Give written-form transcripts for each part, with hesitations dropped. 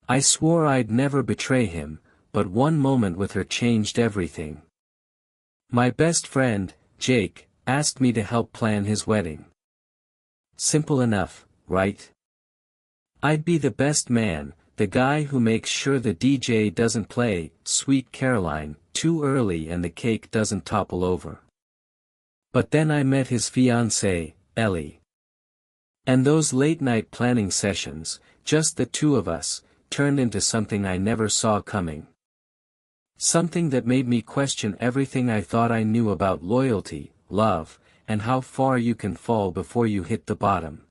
I swore I'd never betray him, but one moment with her changed everything. My best friend, Jake, asked me to help plan his wedding. Simple enough, right? I'd be the best man, the guy who makes sure the DJ doesn't play Sweet Caroline too early and the cake doesn't topple over. But then I met his fiancée, Ellie. And those late-night planning sessions, just the two of us, turned into something I never saw coming. Something that made me question everything I thought I knew about loyalty, love, and how far you can fall before you hit the bottom.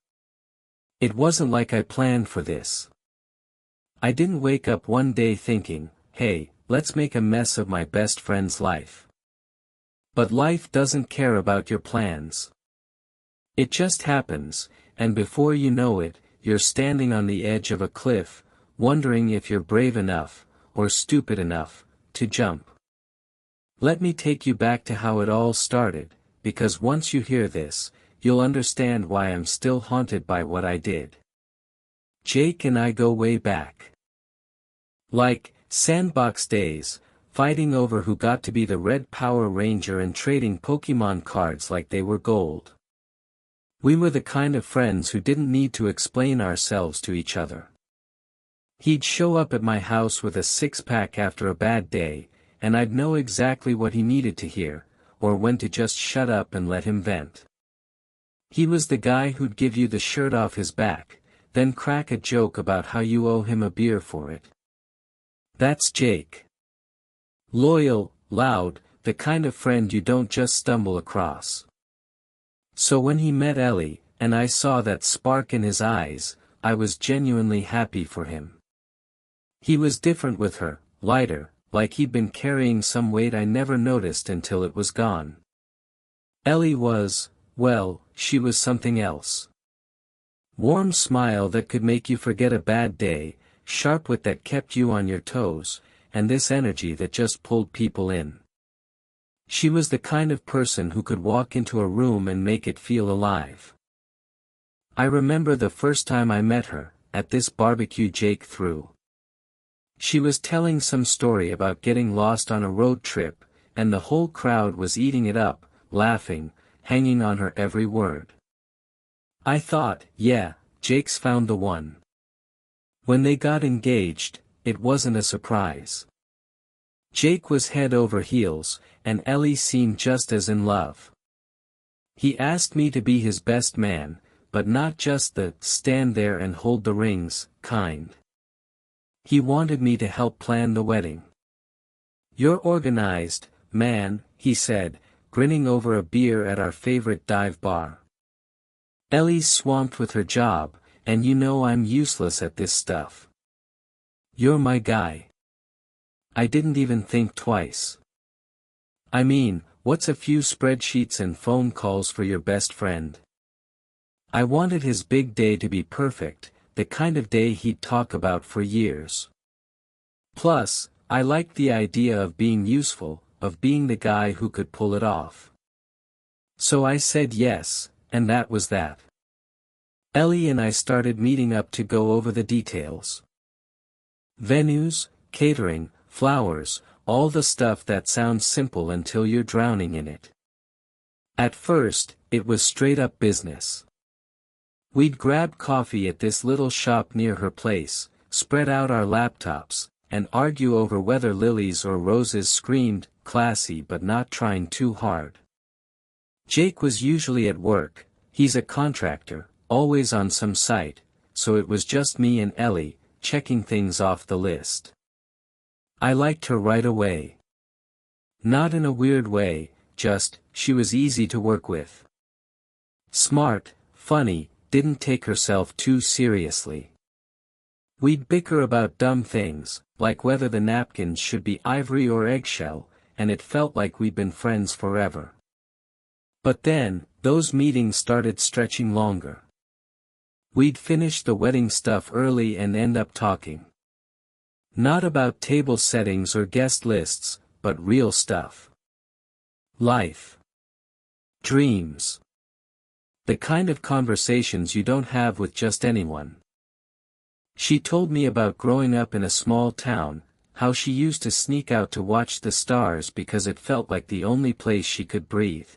It wasn't like I planned for this. I didn't wake up one day thinking, hey, let's make a mess of my best friend's life. But life doesn't care about your plans. It just happens, and before you know it, you're standing on the edge of a cliff, wondering if you're brave enough, or stupid enough, to jump. Let me take you back to how it all started, because once you hear this, you'll understand why I'm still haunted by what I did. Jake and I go way back. Like, sandbox days, fighting over who got to be the Red Power Ranger and trading Pokemon cards like they were gold. We were the kind of friends who didn't need to explain ourselves to each other. He'd show up at my house with a six-pack after a bad day, and I'd know exactly what he needed to hear, or when to just shut up and let him vent. He was the guy who'd give you the shirt off his back, then crack a joke about how you owe him a beer for it. That's Jake. Loyal, loud, the kind of friend you don't just stumble across. So when he met Ellie, and I saw that spark in his eyes, I was genuinely happy for him. He was different with her, lighter, like he'd been carrying some weight I never noticed until it was gone. Ellie was, well, she was something else. Warm smile that could make you forget a bad day, sharp wit that kept you on your toes, and this energy that just pulled people in. She was the kind of person who could walk into a room and make it feel alive. I remember the first time I met her, at this barbecue Jake threw. She was telling some story about getting lost on a road trip, and the whole crowd was eating it up, laughing, hanging on her every word. I thought, yeah, Jake's found the one. When they got engaged, it wasn't a surprise. Jake was head over heels, and Ellie seemed just as in love. He asked me to be his best man, but not just the stand there and hold the rings kind. He wanted me to help plan the wedding. You're organized, man, he said, grinning over a beer at our favorite dive bar. Ellie's swamped with her job, and you know I'm useless at this stuff. You're my guy. I didn't even think twice. I mean, what's a few spreadsheets and phone calls for your best friend? I wanted his big day to be perfect, the kind of day he'd talk about for years. Plus, I liked the idea of being useful, of being the guy who could pull it off. So I said yes, and that was that. Ellie and I started meeting up to go over the details. Venues, catering, flowers, all the stuff that sounds simple until you're drowning in it. At first, it was straight up business. We'd grab coffee at this little shop near her place, spread out our laptops, and argue over whether lilies or roses screamed, classy but not trying too hard. Jake was usually at work, he's a contractor, always on some site, so it was just me and Ellie, checking things off the list. I liked her right away. Not in a weird way, just, she was easy to work with. Smart, funny, didn't take herself too seriously. We'd bicker about dumb things, like whether the napkins should be ivory or eggshell, and it felt like we'd been friends forever. But then, those meetings started stretching longer. We'd finish the wedding stuff early and end up talking. Not about table settings or guest lists, but real stuff. Life. Dreams. The kind of conversations you don't have with just anyone. She told me about growing up in a small town, how she used to sneak out to watch the stars because it felt like the only place she could breathe.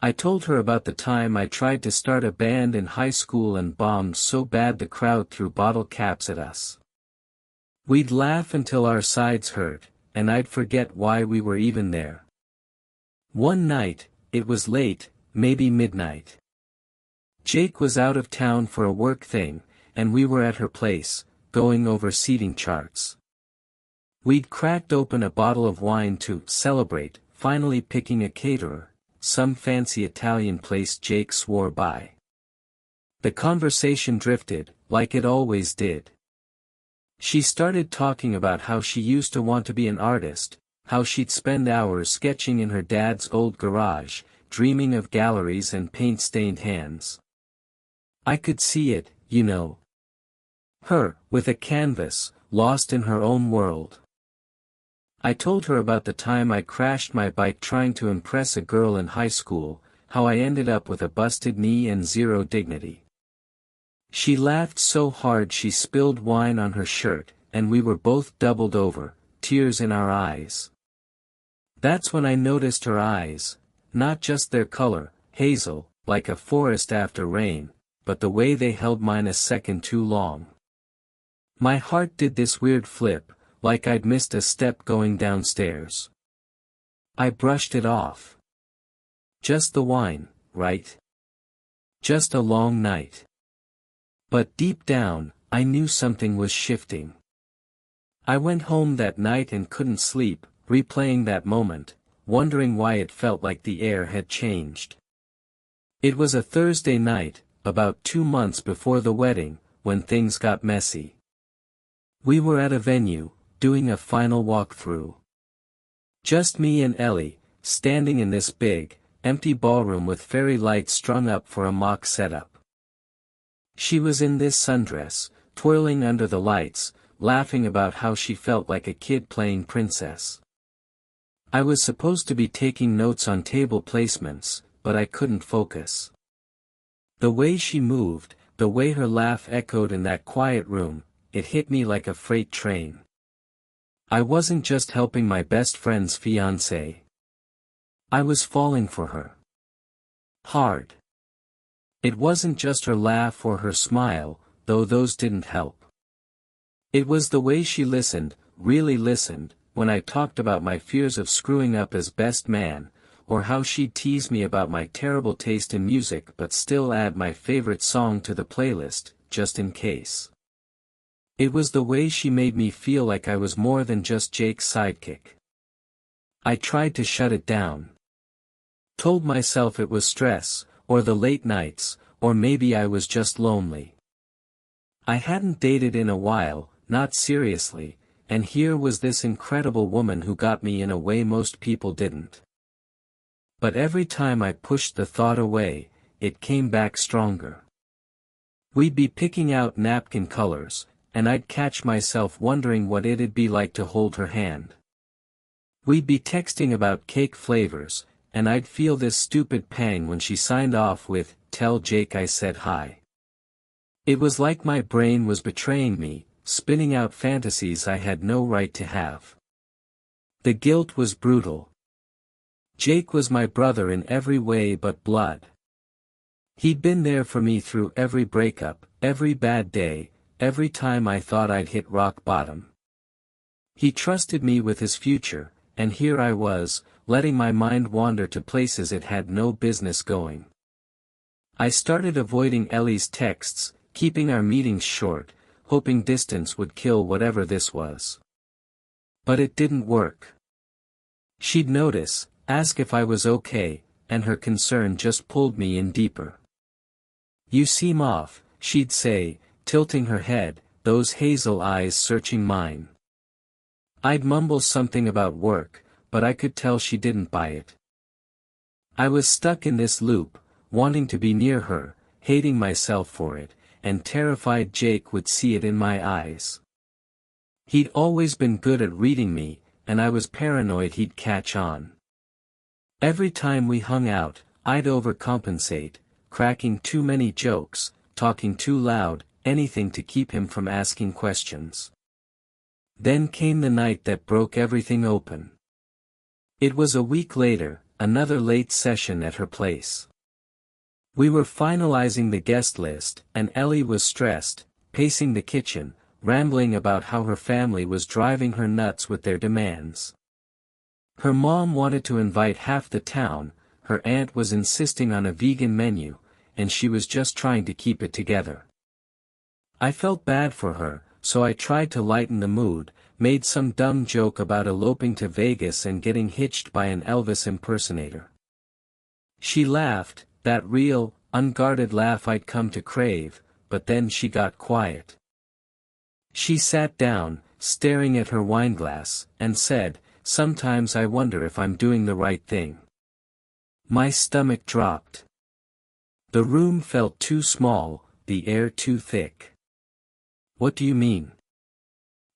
I told her about the time I tried to start a band in high school and bombed so bad the crowd threw bottle caps at us. We'd laugh until our sides hurt, and I'd forget why we were even there. One night, it was late, maybe midnight. Jake was out of town for a work thing, and we were at her place, going over seating charts. We'd cracked open a bottle of wine to celebrate, finally picking a caterer, some fancy Italian place Jake swore by. The conversation drifted, like it always did. She started talking about how she used to want to be an artist, how she'd spend hours sketching in her dad's old garage, dreaming of galleries and paint-stained hands. I could see it, you know. Her, with a canvas, lost in her own world. I told her about the time I crashed my bike trying to impress a girl in high school, how I ended up with a busted knee and zero dignity. She laughed so hard she spilled wine on her shirt, and we were both doubled over, tears in our eyes. That's when I noticed her eyes, not just their color, hazel, like a forest after rain, but the way they held mine a second too long. My heart did this weird flip, like I'd missed a step going downstairs. I brushed it off. Just the wine, right? Just a long night. But deep down, I knew something was shifting. I went home that night and couldn't sleep, replaying that moment, wondering why it felt like the air had changed. It was a Thursday night, about 2 months before the wedding, when things got messy. We were at a venue, doing a final walkthrough. Just me and Ellie, standing in this big, empty ballroom with fairy lights strung up for a mock setup. She was in this sundress, twirling under the lights, laughing about how she felt like a kid playing princess. I was supposed to be taking notes on table placements, but I couldn't focus. The way she moved, the way her laugh echoed in that quiet room, it hit me like a freight train. I wasn't just helping my best friend's fiancée. I was falling for her. Hard. It wasn't just her laugh or her smile, though those didn't help. It was the way she listened, really listened, when I talked about my fears of screwing up as best man, or how she'd tease me about my terrible taste in music but still add my favorite song to the playlist, just in case. It was the way she made me feel like I was more than just Jake's sidekick. I tried to shut it down. Told myself it was stress, or the late nights, or maybe I was just lonely. I hadn't dated in a while, not seriously, and here was this incredible woman who got me in a way most people didn't. But every time I pushed the thought away, it came back stronger. We'd be picking out napkin colors, and I'd catch myself wondering what it'd be like to hold her hand. We'd be texting about cake flavors, and I'd feel this stupid pang when she signed off with, "Tell Jake I said hi." It was like my brain was betraying me, spinning out fantasies I had no right to have. The guilt was brutal. Jake was my brother in every way but blood. He'd been there for me through every breakup, every bad day, every time I thought I'd hit rock bottom. He trusted me with his future, and here I was, letting my mind wander to places it had no business going. I started avoiding Ellie's texts, keeping our meetings short, hoping distance would kill whatever this was. But it didn't work. She'd notice, ask if I was okay, and her concern just pulled me in deeper. "You seem off," she'd say, tilting her head, those hazel eyes searching mine. I'd mumble something about work, but I could tell she didn't buy it. I was stuck in this loop, wanting to be near her, hating myself for it, and terrified Jake would see it in my eyes. He'd always been good at reading me, and I was paranoid he'd catch on. Every time we hung out, I'd overcompensate, cracking too many jokes, talking too loud, anything to keep him from asking questions. Then came the night that broke everything open. It was a week later, another late session at her place. We were finalizing the guest list, and Ellie was stressed, pacing the kitchen, rambling about how her family was driving her nuts with their demands. Her mom wanted to invite half the town, her aunt was insisting on a vegan menu, and she was just trying to keep it together. I felt bad for her, so I tried to lighten the mood, made some dumb joke about eloping to Vegas and getting hitched by an Elvis impersonator. She laughed, that real, unguarded laugh I'd come to crave, but then she got quiet. She sat down, staring at her wineglass, and said, "Sometimes I wonder if I'm doing the right thing." My stomach dropped. The room felt too small, the air too thick. "What do you mean?"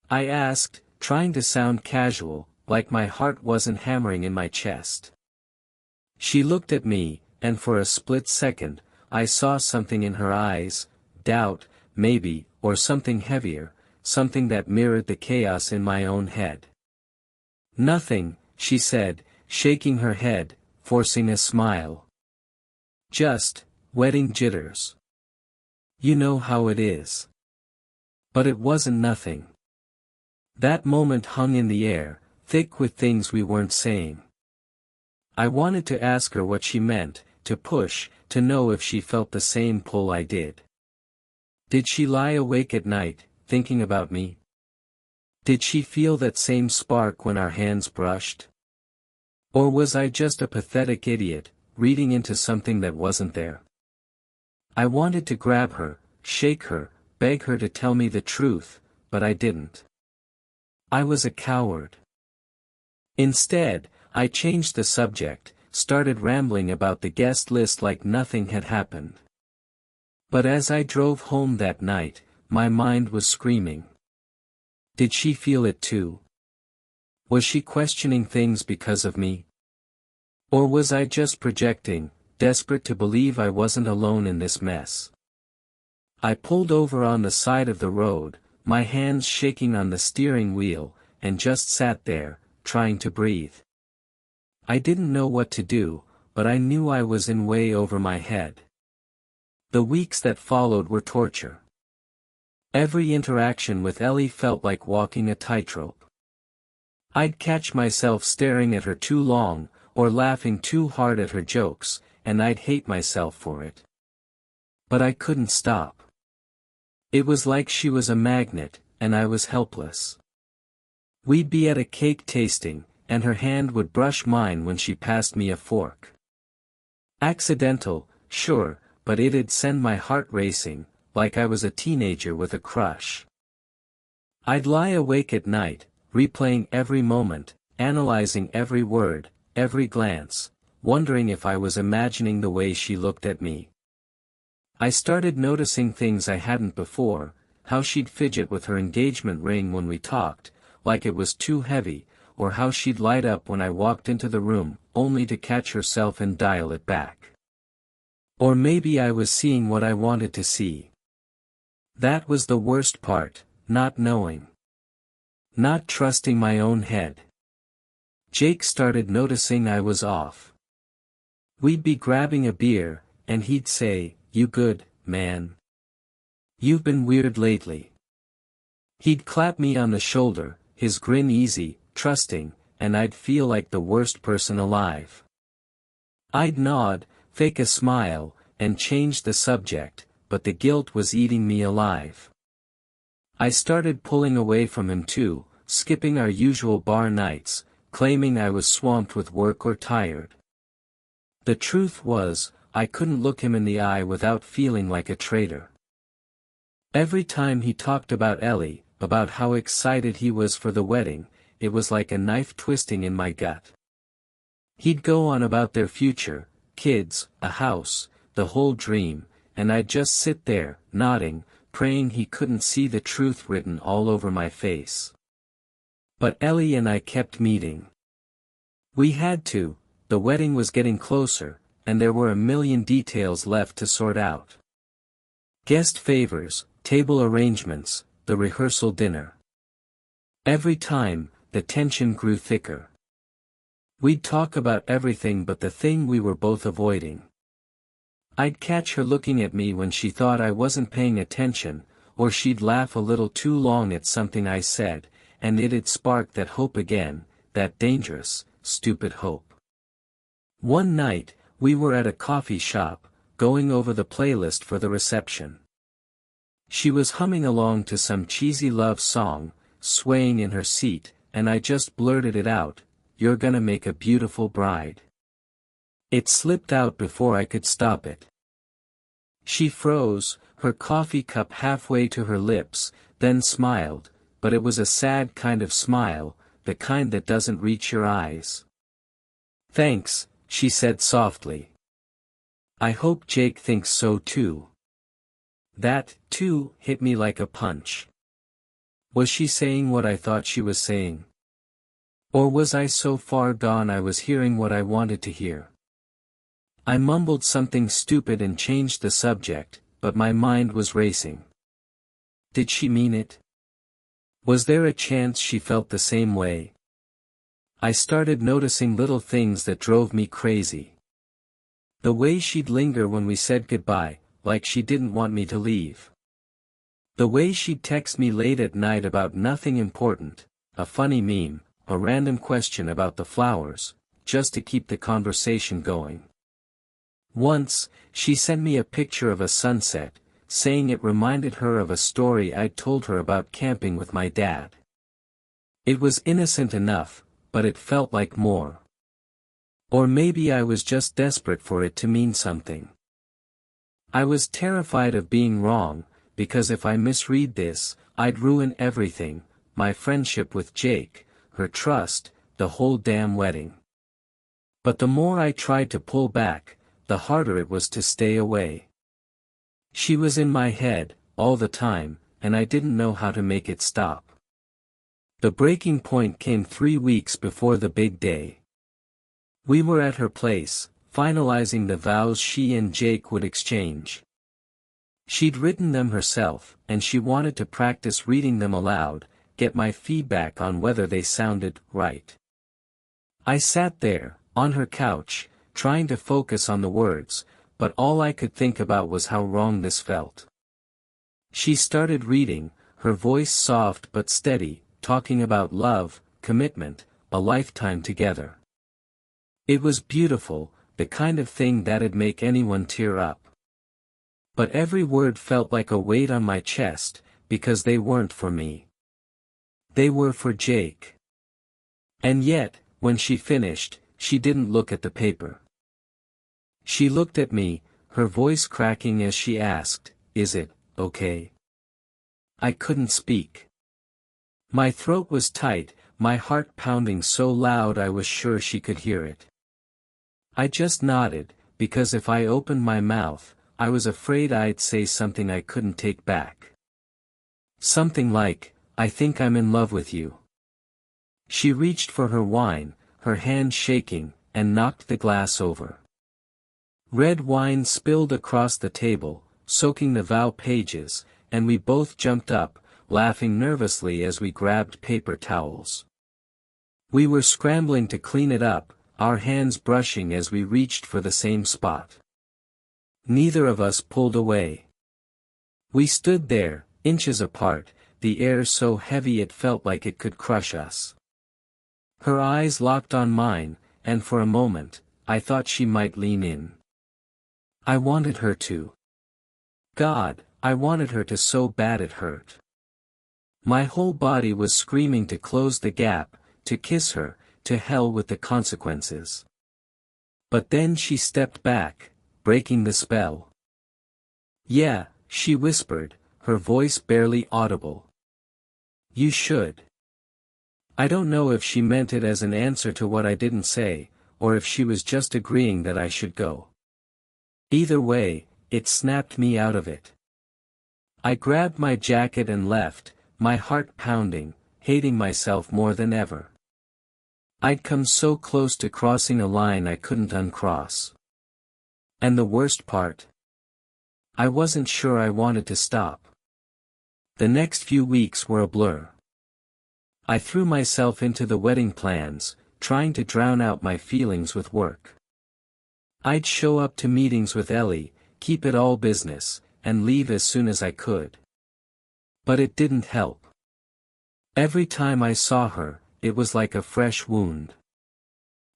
I asked, trying to sound casual, like my heart wasn't hammering in my chest. She looked at me, and for a split second, I saw something in her eyes, doubt, maybe, or something heavier, something that mirrored the chaos in my own head. "Nothing," she said, shaking her head, forcing a smile. "Just, wedding jitters. You know how it is." But it wasn't nothing. That moment hung in the air, thick with things we weren't saying. I wanted to ask her what she meant, to push, to know if she felt the same pull I did. Did she lie awake at night, thinking about me? Did she feel that same spark when our hands brushed? Or was I just a pathetic idiot, reading into something that wasn't there? I wanted to grab her, shake her, beg her to tell me the truth, but I didn't. I was a coward. Instead, I changed the subject, started rambling about the guest list like nothing had happened. But as I drove home that night, my mind was screaming. Did she feel it too? Was she questioning things because of me? Or was I just projecting, desperate to believe I wasn't alone in this mess? I pulled over on the side of the road, my hands shaking on the steering wheel, and just sat there, trying to breathe. I didn't know what to do, but I knew I was in way over my head. The weeks that followed were torture. Every interaction with Ellie felt like walking a tightrope. I'd catch myself staring at her too long, or laughing too hard at her jokes, and I'd hate myself for it. But I couldn't stop. It was like she was a magnet, and I was helpless. We'd be at a cake tasting, and her hand would brush mine when she passed me a fork. Accidental, sure, but it'd send my heart racing, like I was a teenager with a crush. I'd lie awake at night, replaying every moment, analyzing every word, every glance, wondering if I was imagining the way she looked at me. I started noticing things I hadn't before, how she'd fidget with her engagement ring when we talked, like it was too heavy, or how she'd light up when I walked into the room, only to catch herself and dial it back. Or maybe I was seeing what I wanted to see. That was the worst part, not knowing. Not trusting my own head. Jake started noticing I was off. We'd be grabbing a beer, and he'd say, "You good, man? You've been weird lately." He'd clap me on the shoulder, his grin easy, trusting, and I'd feel like the worst person alive. I'd nod, fake a smile, and change the subject, but the guilt was eating me alive. I started pulling away from him too, skipping our usual bar nights, claiming I was swamped with work or tired. The truth was, I couldn't look him in the eye without feeling like a traitor. Every time he talked about Ellie, about how excited he was for the wedding, it was like a knife twisting in my gut. He'd go on about their future, kids, a house, the whole dream, and I'd just sit there, nodding, praying he couldn't see the truth written all over my face. But Ellie and I kept meeting. We had to, the wedding was getting closer, and there were a million details left to sort out. Guest favors, table arrangements, the rehearsal dinner. Every time, the tension grew thicker. We'd talk about everything but the thing we were both avoiding. I'd catch her looking at me when she thought I wasn't paying attention, or she'd laugh a little too long at something I said, and it'd spark that hope again, that dangerous, stupid hope. One night, we were at a coffee shop, going over the playlist for the reception. She was humming along to some cheesy love song, swaying in her seat, and I just blurted it out, "You're gonna make a beautiful bride." It slipped out before I could stop it. She froze, her coffee cup halfway to her lips, then smiled, but it was a sad kind of smile, the kind that doesn't reach your eyes. "Thanks," she said softly. "I hope Jake thinks so too." That, too, hit me like a punch. Was she saying what I thought she was saying? Or was I so far gone I was hearing what I wanted to hear? I mumbled something stupid and changed the subject, but my mind was racing. Did she mean it? Was there a chance she felt the same way? I started noticing little things that drove me crazy. The way she'd linger when we said goodbye, like she didn't want me to leave. The way she'd text me late at night about nothing important, a funny meme, a random question about the flowers, just to keep the conversation going. Once, she sent me a picture of a sunset, saying it reminded her of a story I'd told her about camping with my dad. It was innocent enough, but it felt like more. Or maybe I was just desperate for it to mean something. I was terrified of being wrong, because if I misread this, I'd ruin everything, my friendship with Jake, her trust, the whole damn wedding. But the more I tried to pull back, the harder it was to stay away. She was in my head, all the time, and I didn't know how to make it stop. The breaking point came 3 weeks before the big day. We were at her place, finalizing the vows she and Jake would exchange. She'd written them herself, and she wanted to practice reading them aloud, get my feedback on whether they sounded right. I sat there, on her couch, trying to focus on the words, but all I could think about was how wrong this felt. She started reading, her voice soft but steady, talking about love, commitment, a lifetime together. It was beautiful, the kind of thing that'd make anyone tear up. But every word felt like a weight on my chest, because they weren't for me. They were for Jake. And yet, when she finished, she didn't look at the paper. She looked at me, her voice cracking as she asked, "Is it okay?" I couldn't speak. My throat was tight, my heart pounding so loud I was sure she could hear it. I just nodded, because if I opened my mouth, I was afraid I'd say something I couldn't take back. Something like, "I think I'm in love with you." She reached for her wine, her hand shaking, and knocked the glass over. Red wine spilled across the table, soaking the vow pages, and we both jumped up, laughing nervously as we grabbed paper towels. We were scrambling to clean it up, our hands brushing as we reached for the same spot. Neither of us pulled away. We stood there, inches apart, the air so heavy it felt like it could crush us. Her eyes locked on mine, and for a moment, I thought she might lean in. I wanted her to. God, I wanted her to so bad it hurt. My whole body was screaming to close the gap, to kiss her, to hell with the consequences. But then she stepped back, breaking the spell. "Yeah," she whispered, her voice barely audible. "You should." I don't know if she meant it as an answer to what I didn't say, or if she was just agreeing that I should go. Either way, it snapped me out of it. I grabbed my jacket and left, my heart pounding, hating myself more than ever. I'd come so close to crossing a line I couldn't uncross. And the worst part? I wasn't sure I wanted to stop. The next few weeks were a blur. I threw myself into the wedding plans, trying to drown out my feelings with work. I'd show up to meetings with Ellie, keep it all business, and leave as soon as I could. But it didn't help. Every time I saw her, it was like a fresh wound.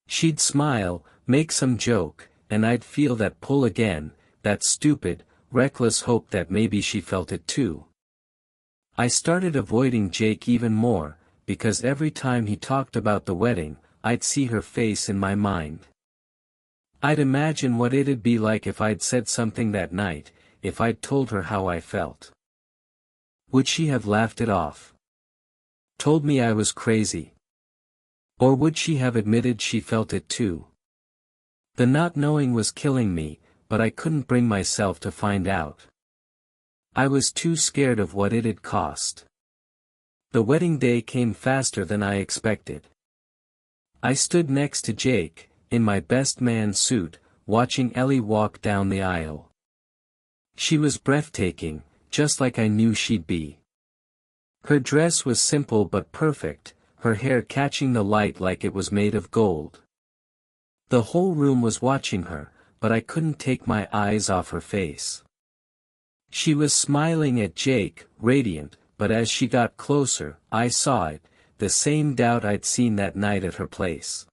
She'd smile, make some joke, and I'd feel that pull again, that stupid, reckless hope that maybe she felt it too. I started avoiding Jake even more, because every time he talked about the wedding, I'd see her face in my mind. I'd imagine what it'd be like if I'd said something that night, if I'd told her how I felt. Would she have laughed it off? Told me I was crazy? Or would she have admitted she felt it too? The not knowing was killing me, but I couldn't bring myself to find out. I was too scared of what it'd cost. The wedding day came faster than I expected. I stood next to Jake, in my best man suit, watching Ellie walk down the aisle. She was breathtaking, just like I knew she'd be. Her dress was simple but perfect, her hair catching the light like it was made of gold. The whole room was watching her, but I couldn't take my eyes off her face. She was smiling at Jake, radiant, but as she got closer, I saw it, the same doubt I'd seen that night at her place.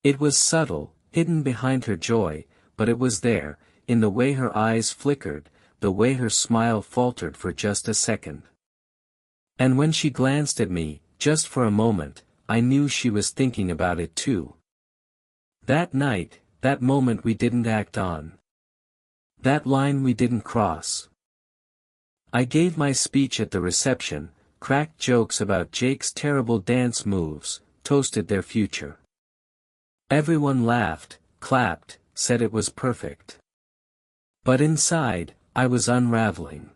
It was subtle, hidden behind her joy, but it was there, in the way her eyes flickered, the way her smile faltered for just a second. And when she glanced at me, just for a moment, I knew she was thinking about it too. That night, that moment we didn't act on. That line we didn't cross. I gave my speech at the reception, cracked jokes about Jake's terrible dance moves, toasted their future. Everyone laughed, clapped, said it was perfect. But inside, I was unraveling.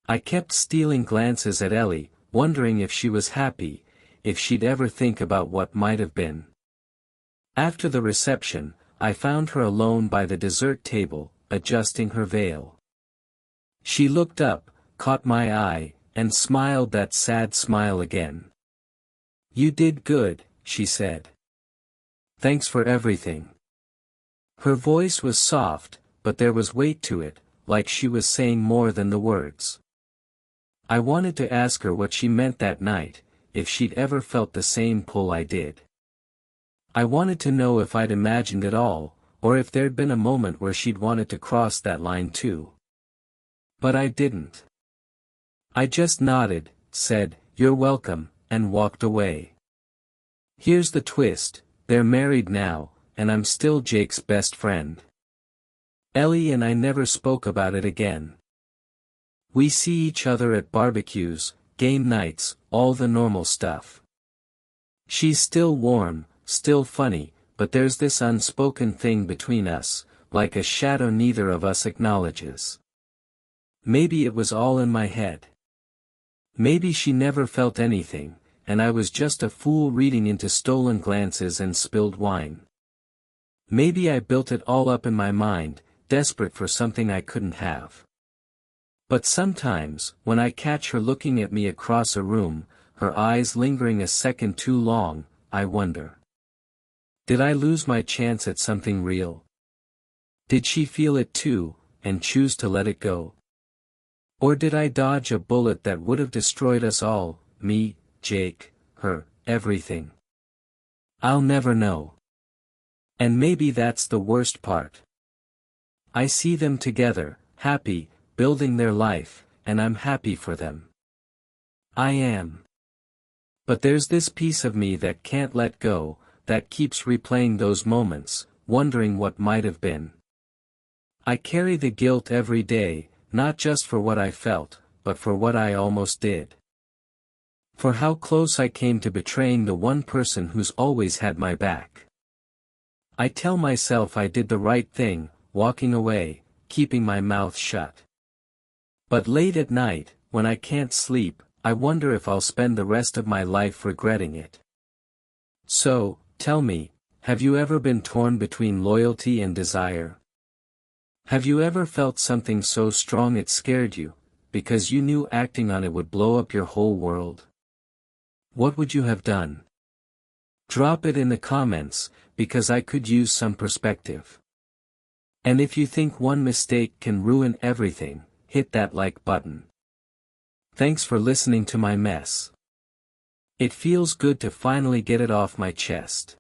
I kept stealing glances at Ellie, wondering if she was happy, if she'd ever think about what might have been. After the reception, I found her alone by the dessert table, adjusting her veil. She looked up, caught my eye, and smiled that sad smile again. "You did good," she said. "Thanks for everything." Her voice was soft, but there was weight to it, like she was saying more than the words. I wanted to ask her what she meant that night, if she'd ever felt the same pull I did. I wanted to know if I'd imagined it all, or if there'd been a moment where she'd wanted to cross that line too. But I didn't. I just nodded, said, "You're welcome," and walked away. Here's the twist, they're married now, and I'm still Jake's best friend. Ellie and I never spoke about it again. We see each other at barbecues, game nights, all the normal stuff. She's still warm, still funny, but there's this unspoken thing between us, like a shadow neither of us acknowledges. Maybe it was all in my head. Maybe she never felt anything, and I was just a fool reading into stolen glances and spilled wine. Maybe I built it all up in my mind, desperate for something I couldn't have. But sometimes, when I catch her looking at me across a room, her eyes lingering a second too long, I wonder. Did I lose my chance at something real? Did she feel it too, and choose to let it go? Or did I dodge a bullet that would have destroyed us all, me, Jake, her, everything? I'll never know. And maybe that's the worst part. I see them together, happy, building their life, and I'm happy for them. I am. But there's this piece of me that can't let go, that keeps replaying those moments, wondering what might have been. I carry the guilt every day, not just for what I felt, but for what I almost did. For how close I came to betraying the one person who's always had my back. I tell myself I did the right thing, walking away, keeping my mouth shut. But late at night, when I can't sleep, I wonder if I'll spend the rest of my life regretting it. So, tell me, have you ever been torn between loyalty and desire? Have you ever felt something so strong it scared you, because you knew acting on it would blow up your whole world? What would you have done? Drop it in the comments, because I could use some perspective. And if you think one mistake can ruin everything, hit that like button. Thanks for listening to my mess. It feels good to finally get it off my chest.